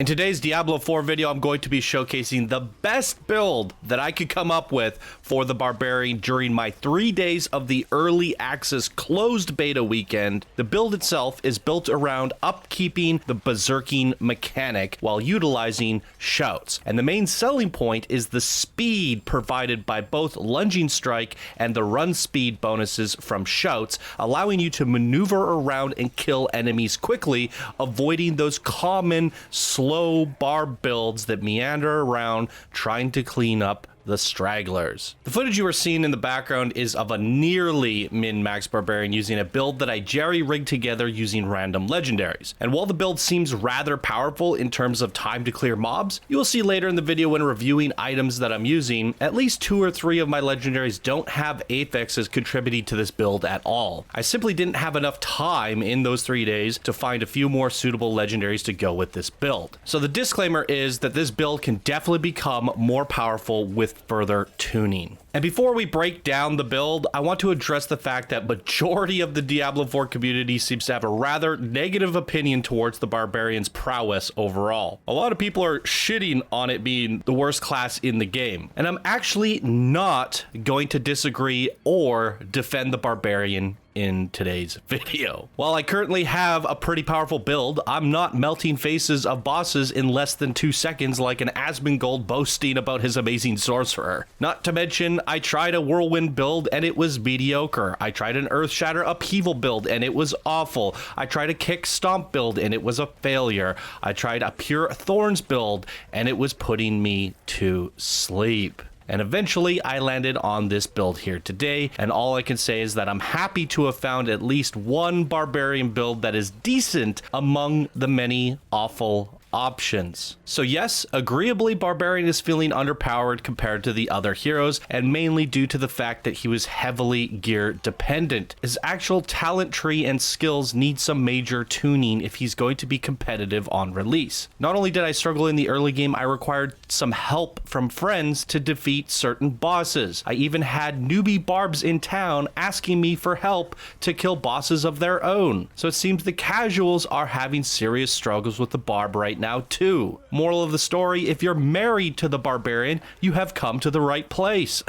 In today's Diablo 4 video, I'm going to be showcasing the best build that I could come up with for the Barbarian during my 3 days of the early access closed beta weekend. The build itself is built around upkeeping the Berserking mechanic while utilizing shouts. And the main selling point is the speed provided by both lunging strike and the run speed bonuses from shouts, allowing you to maneuver around and kill enemies quickly, avoiding those common slow barb builds that meander around trying to clean up the stragglers. The footage you are seeing in the background is of a nearly min-max barbarian using a build that I jerry-rigged together using random legendaries. And while the build seems rather powerful in terms of time to clear mobs, you will see later in the video when reviewing items that I'm using, at least 2 or 3 of my legendaries don't have affixes contributing to this build at all. I simply didn't have enough time in those 3 days to find a few more suitable legendaries to go with this build. So the disclaimer is that this build can definitely become more powerful with further tuning. And before we break down the build, I want to address the fact that majority of the Diablo 4 community seems to have a rather negative opinion towards the Barbarian's prowess overall. A lot of people are shitting on it being the worst class in the game, and I'm actually not going to disagree or defend the Barbarian in today's video. While I currently have a pretty powerful build, I'm not melting faces of bosses in less than 2 seconds like an Asmongold boasting about his amazing sorcerer. Not to mention, I tried a whirlwind build and it was mediocre. I tried an Earthshatter upheaval build and it was awful. I tried a kick stomp build and it was a failure. I tried a pure Thorns build and it was putting me to sleep. And eventually I landed on this build here today, and all I can say is that I'm happy to have found at least one Barbarian build that is decent among the many awful options. So yes, agreeably, Barbarian is feeling underpowered compared to the other heroes, and mainly due to the fact that he was heavily gear dependent. His actual talent tree and skills need some major tuning if he's going to be competitive on release. Not only did I struggle in the early game, I required some help from friends to defeat certain bosses. I even had newbie barbs in town asking me for help to kill bosses of their own. So it seems the casuals are having serious struggles with the barb right now too. Moral of the story, if you're married to the Barbarian, you have come to the right place.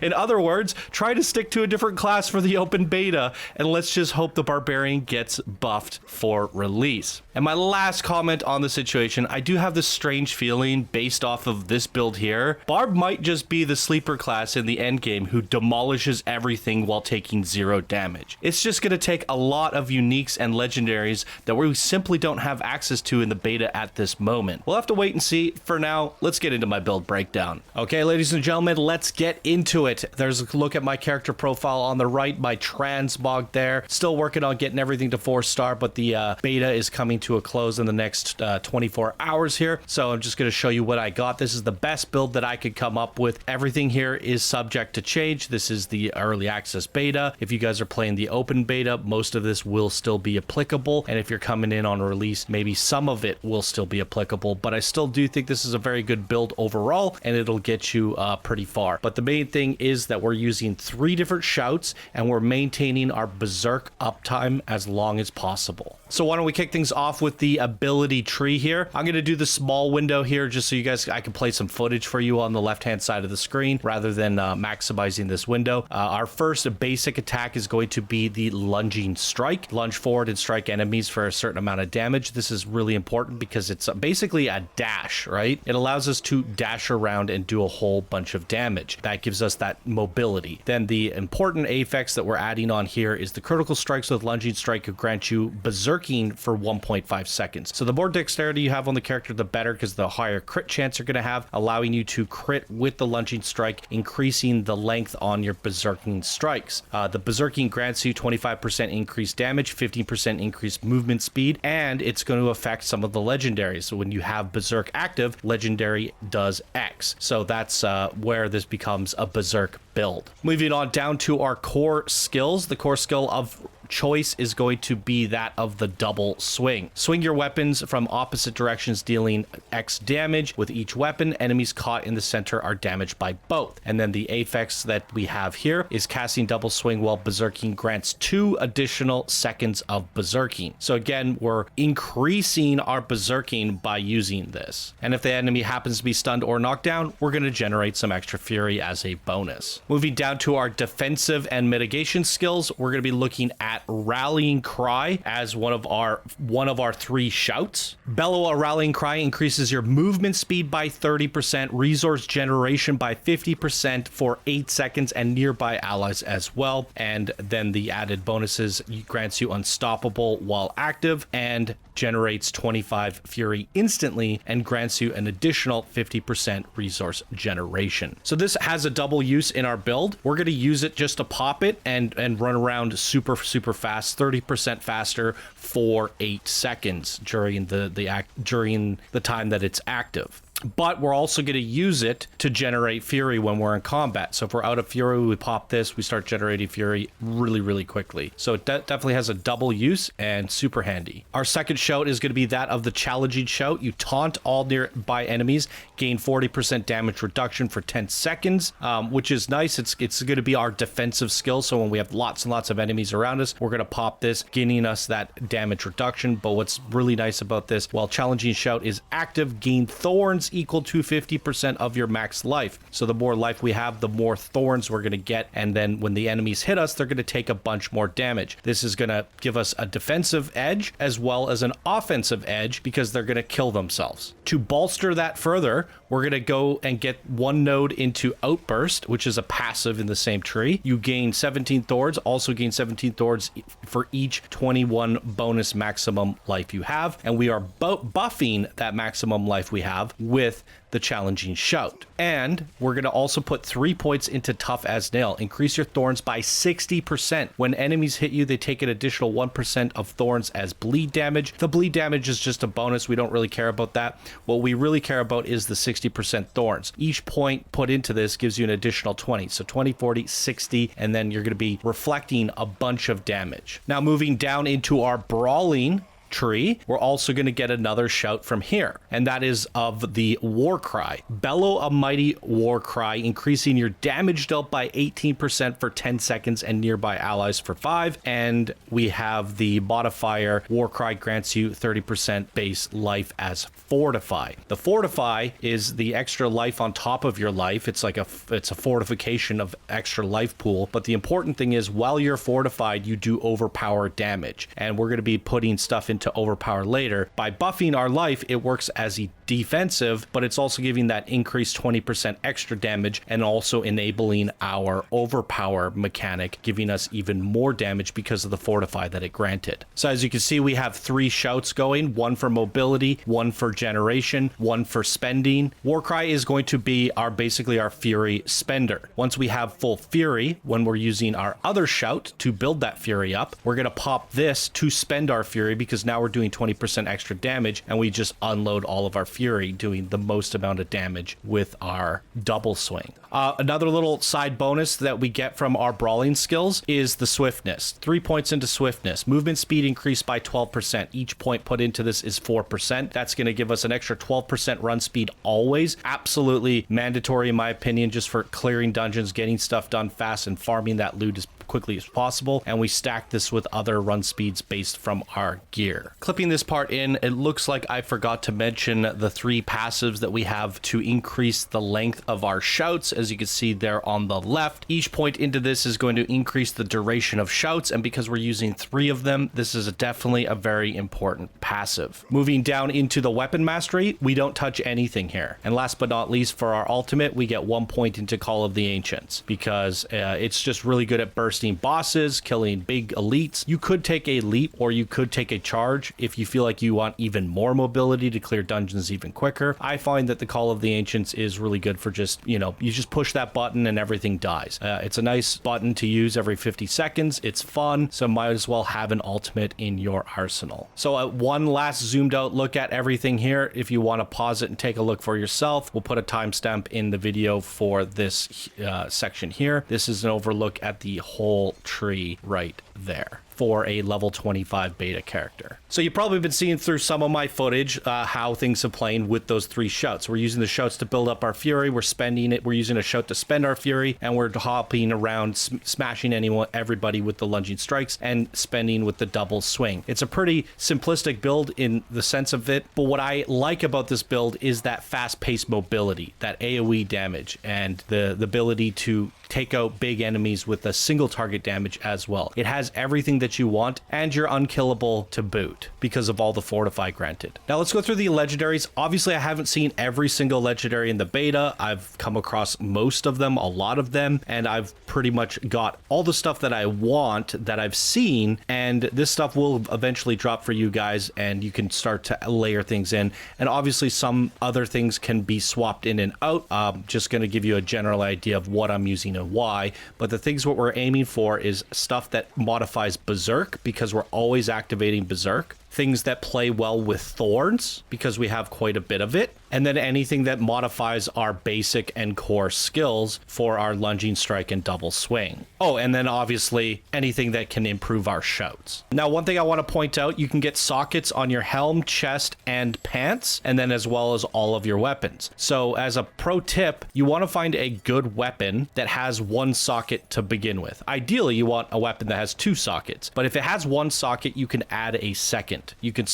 In other words, try to stick to a different class for the open beta, and let's just hope the Barbarian gets buffed for release. And my last comment on the situation, I do have this strange feeling based off of this build here. Barb might just be the sleeper class in the endgame who demolishes everything while taking 0 damage. It's just going to take a lot of uniques and legendaries that we simply don't have access to in the beta at this moment. We'll have to wait and see. For now, let's get into my build breakdown. Okay, ladies and gentlemen, let's get into it. There's a look at my character profile on the right, my transmog there. Still working on getting everything to 4-star, but the beta is coming to a close in the next 24 hours here. So I'm just going to show you what I got. This is the best build that I could come up with. Everything here is subject to change. This is the early access beta. If you guys are playing the open beta, most of this will still be applicable. And if you're coming in on release, maybe some of it will still be applicable, but I still do think this is a very good build overall, and it'll get you pretty far. But the main thing is that we're using 3 different shouts, and we're maintaining our Berserk uptime as long as possible. So why don't we kick things off with the ability tree here. I'm going to do the small window here just so you guys, I can play some footage for you on the left-hand side of the screen rather than maximizing this window. Our first basic attack is going to be the lunging strike. Lunge forward and strike enemies for a certain amount of damage. This is really important because it's basically a dash, right? It allows us to dash around and do a whole bunch of damage. That gives us that mobility. Then the important affix that we're adding on here is the critical strikes with lunging strike will grant you berserking for 1.5 seconds. So the more dexterity you have on the character, the better, because the higher crit chance you're going to have, allowing you to crit with the lunging strike, increasing the length on your berserking strikes. The berserking grants you 25% increased damage, 15% increased movement speed, and it's going to affect some of the legendaries. So when you have Berserk active, legendary does X. So that's where this becomes a Berserk build. Moving on down to our core skills. The core skill of choice is going to be that of the double swing. Swing your weapons from opposite directions, dealing X damage with each weapon. Enemies caught in the center are damaged by both. And then the affix that we have here is casting double swing while berserking grants 2 additional seconds of berserking. So again, we're increasing our berserking by using this. And if the enemy happens to be stunned or knocked down, we're going to generate some extra fury as a bonus. Moving down to our defensive and mitigation skills, we're going to be looking at Rallying Cry as one of our 3 shouts. Bellow a Rallying Cry increases your movement speed by 30%, resource generation by 50% for 8 seconds, and nearby allies as well. And then the added bonuses grants you unstoppable while active and generates 25 fury instantly and grants you an additional 50% resource generation. So this has a double use in our build. We're going to use it just to pop it and run around super fast, 30% faster for 8 seconds during the time that it's active. But we're also going to use it to generate fury when we're in combat. So if we're out of fury, we pop this, we start generating fury really quickly. So it definitely has a double use and super handy. Our second shout is going to be that of the challenging shout. You taunt all nearby enemies, gain 40% damage reduction for 10 seconds, which is nice. It's going to be our defensive skill. So when we have lots and lots of enemies around us, we're going to pop this, gaining us that damage reduction. But what's really nice about this, while challenging shout is active, gain Thorns equal to 50% of your max life. So the more life we have, the more thorns we're going to get. And then when the enemies hit us, they're going to take a bunch more damage. This is going to give us a defensive edge as well as an offensive edge because they're going to kill themselves. To bolster that further, we're going to go and get 1 node into Outburst, which is a passive in the same tree. You gain 17 thorns, also gain 17 thorns for each 21 bonus maximum life you have. And we are buffing that maximum life we have with the challenging shout. And we're going to also put 3 points into Tough as Nail. Increase your thorns by 60%. When enemies hit you, they take an additional 1% of thorns as bleed damage. The bleed damage is just a bonus. We don't really care about that. What we really care about is the 60% thorns. Each point put into this gives you an additional 20. So 20, 40, 60, and then you're going to be reflecting a bunch of damage. Now moving down into our brawling tree, we're also going to get another shout from here, and that is of the war cry. Bellow a mighty war cry, increasing your damage dealt by 18% for 10 seconds and nearby allies for 5. And we have the modifier war cry grants you 30% base life as fortify. The fortify is the extra life on top of your life. It's a fortification of extra life pool, but the important thing is while you're fortified, you do overpower damage, and we're going to be putting stuff into overpower later. By buffing our life, it works as a defensive, but it's also giving that increased 20% extra damage and also enabling our overpower mechanic, giving us even more damage because of the fortify that it granted. So as you can see, we have 3 shouts going, 1 for mobility, 1 for generation, 1 for spending. Warcry is going to be basically our fury spender. Once we have full fury, when we're using our other shout to build that fury up, we're going to pop this to spend our fury because now we're doing 20% extra damage, and we just unload all of our fury, doing the most amount of damage with our double swing. Another little side bonus that we get from our brawling skills is the swiftness. 3 points into swiftness. Movement speed increased by 12%. Each point put into this is 4%. That's going to give us an extra 12% run speed always. Absolutely mandatory in my opinion, just for clearing dungeons, getting stuff done fast, and farming that loot as quickly as possible. And we stack this with other run speeds based from our gear. Clipping this part in, it looks like I forgot to mention the 3 passives that we have to increase the length of our shouts. As you can see there on the left, each point into this is going to increase the duration of shouts, and because we're using 3 of them, this is definitely a very important passive. Moving down into the weapon mastery, we don't touch anything here. And last but not least, for our ultimate, we get 1 point into Call of the Ancients because it's just really good at bursting bosses, killing big elites. You could take a leap or you could take a charge if you feel like you want even more mobility to clear dungeons even quicker. I find that the Call of the Ancients is really good for just, you just push that button and everything dies. It's a nice button to use every 50 seconds. It's fun, so might as well have an ultimate in your arsenal. So one last zoomed out look at everything here. If you want to pause it and take a look for yourself, we'll put a timestamp in the video for this section here. This is an overlook at the whole tree right there for a level 25 beta character. So you've probably been seeing through some of my footage how things have played with those 3 shouts. We're using the shouts to build up our fury, we're spending it, we're using a shout to spend our fury, and we're hopping around smashing everybody with the lunging strikes and spending with the double swing. It's a pretty simplistic build in the sense of it, but what I like about this build is that fast-paced mobility, that AoE damage, and the ability to take out big enemies with a single target damage as well. It has everything that you want, and you're unkillable to boot because of all the fortify granted. Now let's go through the legendaries. Obviously, I haven't seen every single legendary in the beta. I've come across most of them, a lot of them, and I've pretty much got all the stuff that I want that I've seen, and this stuff will eventually drop for you guys, and you can start to layer things in. And obviously, some other things can be swapped in and out. Just going to give you a general idea of what I'm using and why, but the things what we're aiming for is stuff that modifies Berserk, because we're always activating Berserk. Things that play well with Thorns, because we have quite a bit of it. And then anything that modifies our basic and core skills for our lunging strike and double swing. Oh, and then obviously anything that can improve our shouts. Now, one thing I want to point out, you can get sockets on your helm, chest, and pants, and then as well as all of your weapons. So as a pro tip, you want to find a good weapon that has 1 socket to begin with. Ideally, you want a weapon that has 2 sockets, but if it has 1 socket, you can add a second. You can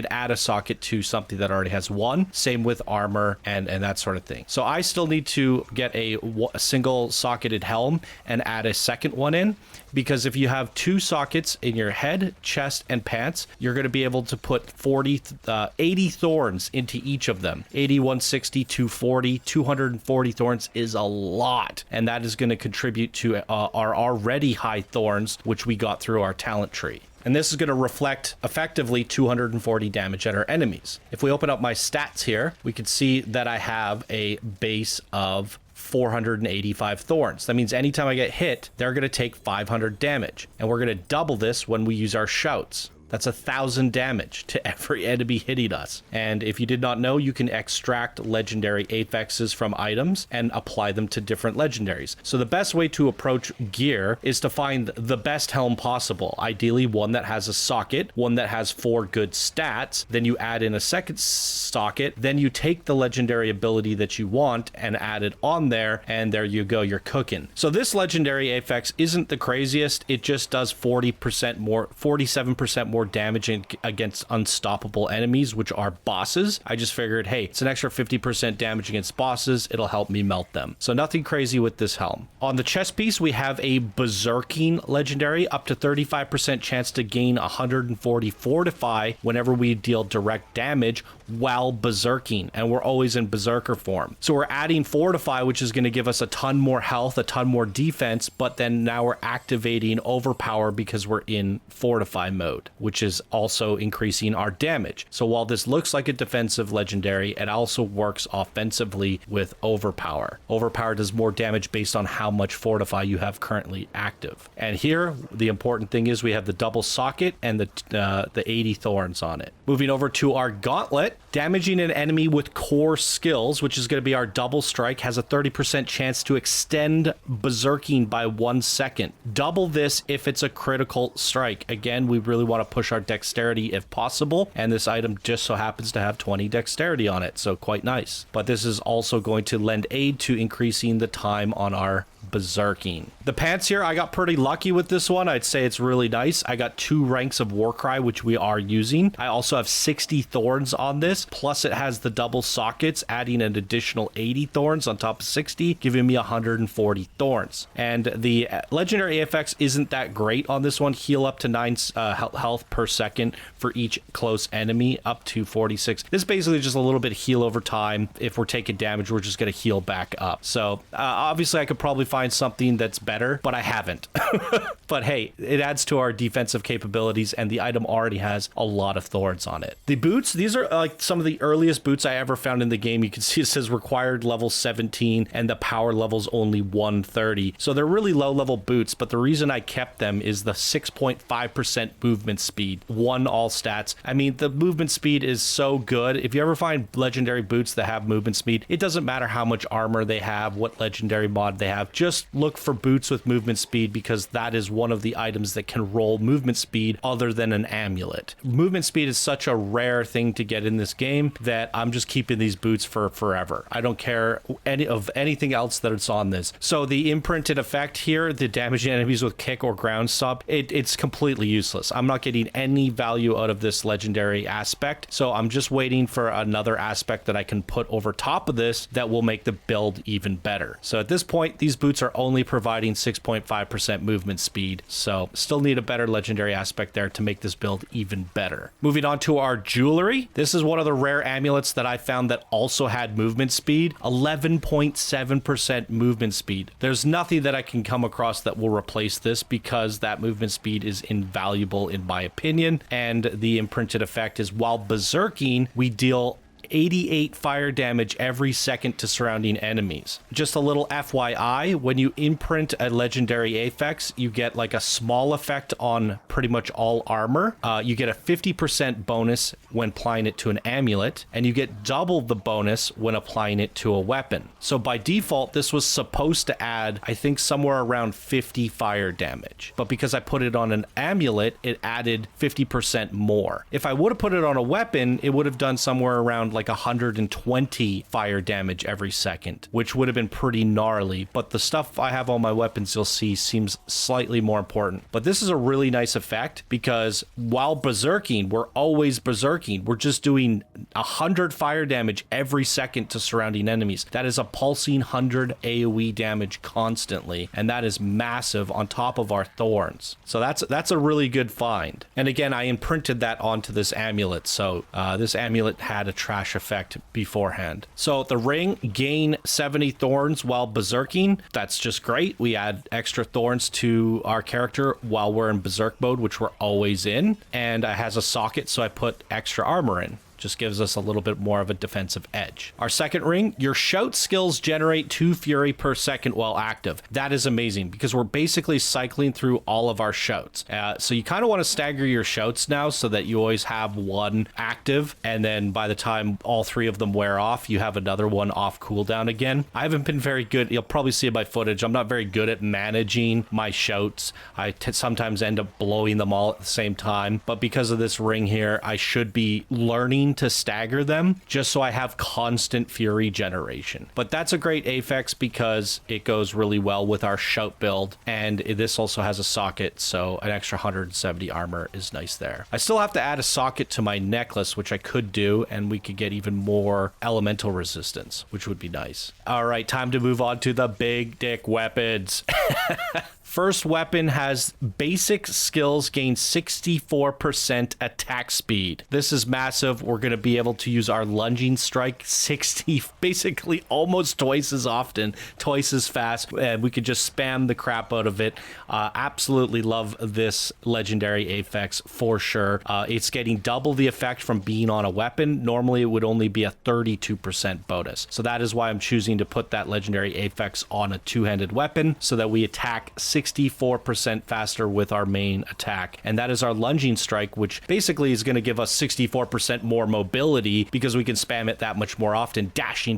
add a socket to something that already has 1. Same with armor and that sort of thing. So I still need to get a single socketed helm and add a second one in, because if you have 2 sockets in your head, chest, and pants, you're going to be able to put 80 thorns into each of them. 80, 160, 240, 240 thorns is a lot, and that is going to contribute to our already high thorns, which we got through our talent tree. And this is going to reflect effectively 240 damage at our enemies. If we open up my stats here, we can see that I have a base of 485 thorns. That means anytime I get hit, they're going to take 500 damage. And we're going to double this when we use our shouts. That's 1,000 damage to every enemy hitting us. And if you did not know, you can extract legendary affixes from items and apply them to different legendaries. So the best way to approach gear is to find the best helm possible. Ideally, one that has a socket, one that has 4 good stats. Then you add in a second socket. Then you take the legendary ability that you want and add it on there. And there you go, you're cooking. So this legendary affix isn't the craziest. It just does 47% more damage against unstoppable enemies, which are bosses. I just figured, hey, it's an extra 50% damage against bosses. It'll help me melt them. So nothing crazy with this helm. On the chest piece, we have a Berserking legendary, up to 35% chance to gain 140 fortify whenever we deal direct damage while berserking, and we're always in berserker form. So we're adding fortify, which is going to give us a ton more health, a ton more defense, but then now we're activating overpower because we're in fortify mode, which is also increasing our damage. So while this looks like a defensive legendary, it also works offensively with overpower. Overpower does more damage based on how much fortify you have currently active. And here, the important thing is we have the double socket and the 80 thorns on it. Moving over to our gauntlet, damaging an enemy with core skills, which is going to be our double strike, has a 30% chance to extend berserking by 1 second. Double this if it's a critical strike. Again, we really want to push our dexterity if possible, and this item just so happens to have 20 dexterity on it, so quite nice. But this is also going to lend aid to increasing the time on our berserking. The pants here, I got pretty lucky with this one. I'd say it's really nice. I got 2 ranks of Warcry, which we are using. I also have 60 thorns on this, plus it has the double sockets, adding an additional 80 thorns on top of 60, giving me 140 thorns. And the legendary AFX isn't that great on this one. Heal up to 9 health per second for each close enemy, up to 46. This is basically just a little bit of heal over time. If we're taking damage, we're just going to heal back up. So obviously I could probably find something that's better, but I haven't. But hey, it adds to our defensive capabilities, and the item already has a lot of thorns on it. The boots, these are like some of the earliest boots I ever found in the game. You can see it says required level 17 and the power level's only 130. So they're really low level boots, but the reason I kept them is the 6.5% movement speed. 1 all stats. I mean, the movement speed is so good. If you ever find legendary boots that have movement speed, it doesn't matter how much armor they have, what legendary mod they have, just just look for boots with movement speed because that is one of the items that can roll movement speed other than an amulet. Movement speed is such a rare thing to get in this game that I'm just keeping these boots for forever. I don't care anything else that it's on this. So the imprinted effect here, the damaging enemies with kick or ground stomp, it's completely useless. I'm not getting any value out of this legendary aspect. So I'm just waiting for another aspect that I can put over top of this that will make the build even better. So at this point, these boots are only providing 6.5% movement speed. So still need a better legendary aspect there to make this build even better. Moving on to our jewelry. This is one of the rare amulets that I found that also had movement speed, 11.7% movement speed. There's nothing that I can come across that will replace this because that movement speed is invaluable in my opinion. And the imprinted effect is while berserking, we deal 88 fire damage every second to surrounding enemies. Just a little FYI, when you imprint a legendary affix, you get like a small effect on pretty much all armor. You get a 50% bonus when applying it to an amulet, and you get double the bonus when applying it to a weapon. So by default, this was supposed to add, I think, somewhere around 50 fire damage. But because I put it on an amulet, it added 50% more. If I would have put it on a weapon, it would have done somewhere around like 120 fire damage every second, which would have been pretty gnarly. But the stuff I have on my weapons, you'll see, seems slightly more important. But this is a really nice effect because while berserking, we're always berserking. We're just doing 100 fire damage every second to surrounding enemies. That is a pulsing 100 AoE damage constantly, and that is massive on top of our thorns. So that's a really good find. And again, I imprinted that onto this amulet. So this amulet had a trash effect beforehand. So the ring, gain 70 thorns while berserking. That's just great. We add extra thorns to our character while we're in berserk mode, which we're always in. And it has a socket, so I put extra armor in. Just gives us a little bit more of a defensive edge. Our second ring, your shout skills generate 2 fury per second while active. That is amazing because we're basically cycling through all of our shouts. So you kind of want to stagger your shouts now so that you always have one active, and then by the time all 3 of them wear off, you have another one off cooldown again. I haven't been very good. You'll probably see it by footage. I'm not very good at managing my shouts. I sometimes end up blowing them all at the same time, but because of this ring here, I should be learning to stagger them just so I have constant fury generation. But that's a great affix because it goes really well with our shout build, and this also has a socket, so an extra 170 armor is nice there. I still have to add a socket to my necklace, which I could do, and we could get even more elemental resistance, which would be nice. All right, time to move on to the big dick weapons. First weapon has basic skills gain 64% attack speed. This is massive. We're going to be able to use our lunging strike basically almost twice as often, twice as fast, and we could just spam the crap out of it. Absolutely love this legendary affix for sure. It's getting double the effect from being on a weapon. Normally it would only be a 32% bonus. So that is why I'm choosing to put that legendary affix on a two-handed weapon so that we attack 64% faster with our main attack. And that is our lunging strike, which basically is going to give us 64% more mobility because we can spam it that much more often, dashing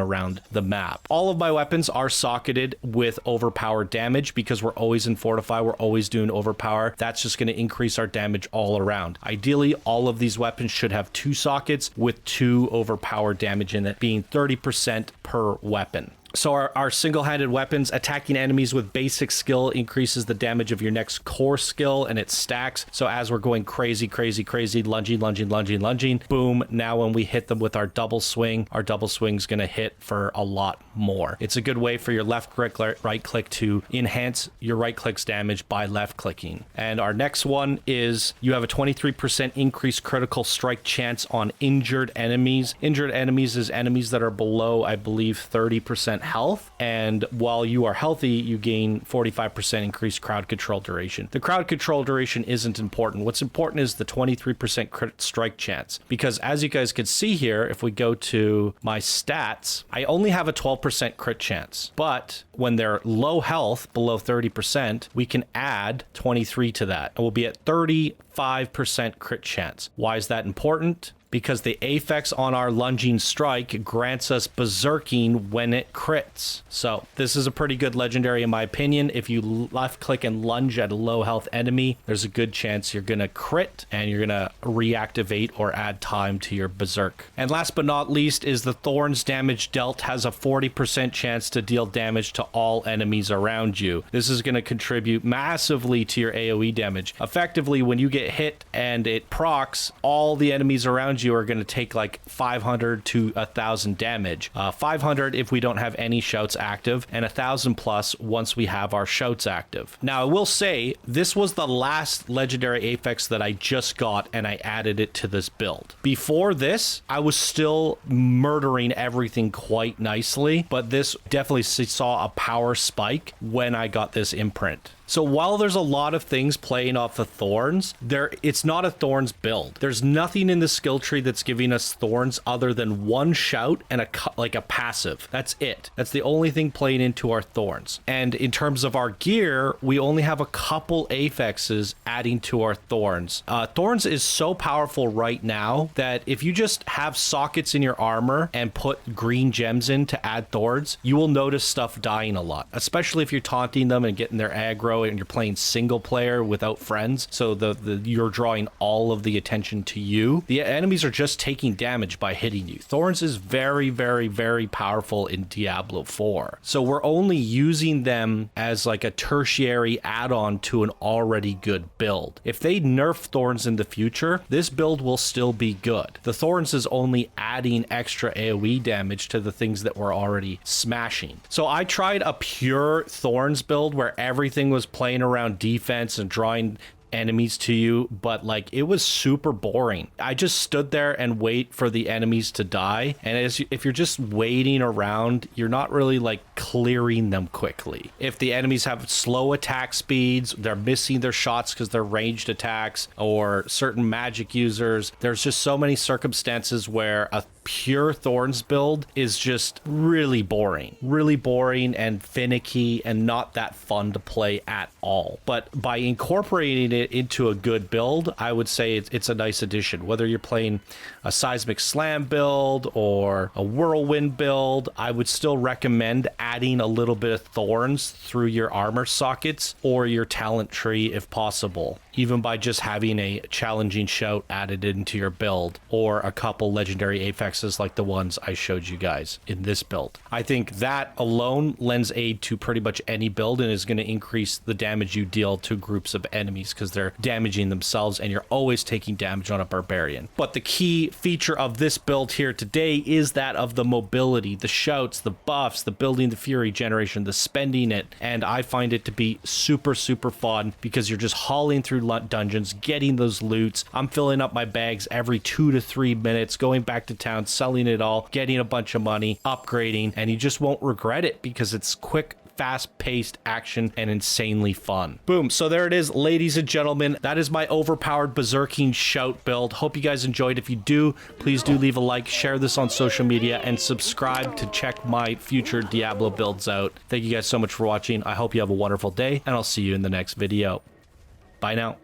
around the map. All of my weapons are socketed with overpowered damage because we're always in Fortify. We're always doing overpower. That's just going to increase our damage all around. Ideally, all of these weapons should have 2 sockets with 2 overpowered damage in it, being 30% per weapon. So our single-handed weapons, attacking enemies with basic skill increases the damage of your next core skill, and it stacks. So as we're going crazy, lunging, boom, now when we hit them with our double swing's going to hit for a lot more. It's a good way for your left click, right click to enhance your right click's damage by left clicking. And our next one is you have a 23% increased critical strike chance on injured enemies. Injured enemies is enemies that are below, I believe, 30% health, and while you are healthy, you gain 45% increased crowd control duration. The crowd control duration isn't important. What's important is the 23% crit strike chance, because as you guys can see here, if we go to my stats, I only have a 12% crit chance, but when they're low health, below 30%, we can add 23 to that, and we'll be at 35% crit chance. Why is that important? because the affix on our lunging strike grants us berserking when it crits. So this is a pretty good legendary in my opinion. If you left click and lunge at a low health enemy, there's a good chance you're gonna crit and you're gonna reactivate or add time to your berserk. And last but not least is the Thorns. Damage dealt has a 40% chance to deal damage to all enemies around you. This is gonna contribute massively to your AoE damage. Effectively, when you get hit and it procs, all the enemies around you are going to take like 500 to 1,000 damage. 500 if we don't have any shouts active, and 1,000 plus once we have our shouts active. Now, I will say this was the last legendary affix that I just got, and I added it to this build. Before this, I was still murdering everything quite nicely, but this definitely saw a power spike when I got this imprint. So while there's a lot of things playing off the Thorns, it's not a Thorns build. There's nothing in the skill tree that's giving us Thorns other than one shout and a passive. That's it. That's the only thing playing into our Thorns. And in terms of our gear, we only have a couple affixes adding to our Thorns. Thorns is so powerful right now that if you just have sockets in your armor and put green gems in to add Thorns, you will notice stuff dying a lot, especially if you're taunting them and getting their aggro and you're playing single player without friends, so you're drawing all of the attention to you. The enemies are just taking damage by hitting you. Thorns is very, very, very powerful in Diablo 4. So we're only using them as like a tertiary add-on to an already good build. If they nerf Thorns in the future, this build will still be good. The Thorns is only adding extra AoE damage to the things that we're already smashing. So I tried a pure Thorns build where everything was playing around defense and drawing enemies to you, but like it was super boring. I just stood there and wait for the enemies to die, and if you're just waiting around, you're not really like clearing them quickly. If the enemies have slow attack speeds, they're missing their shots because they're ranged attacks, or certain magic users, there's just so many circumstances where a pure Thorns build is just really boring and finicky and not that fun to play at all. But by incorporating it into a good build, I would say it's a nice addition. Whether you're playing a seismic slam build or a whirlwind build, I would still recommend adding a little bit of Thorns through your armor sockets or your talent tree if possible, even by just having a challenging shout added into your build or a couple legendary affixes like the ones I showed you guys in this build. I think that alone lends aid to pretty much any build and is going to increase the damage you deal to groups of enemies because they're damaging themselves and you're always taking damage on a barbarian. But the key feature of this build here today is that of the mobility, the shouts, the buffs, the building the fury generation, the spending it, and I find it to be super, super fun because you're just hauling through dungeons, getting those loots. I'm filling up my bags every 2 to 3 minutes, going back to town, selling it all, getting a bunch of money, upgrading, and you just won't regret it because it's quick, fast-paced action and insanely fun. Boom. So there it is, ladies and gentlemen. That is my overpowered berserking shout build. Hope you guys enjoyed. If you do, please do leave a like, share this on social media, and subscribe to check my future Diablo builds out. Thank you guys so much for watching. I hope you have a wonderful day, and I'll see you in the next video. Bye now.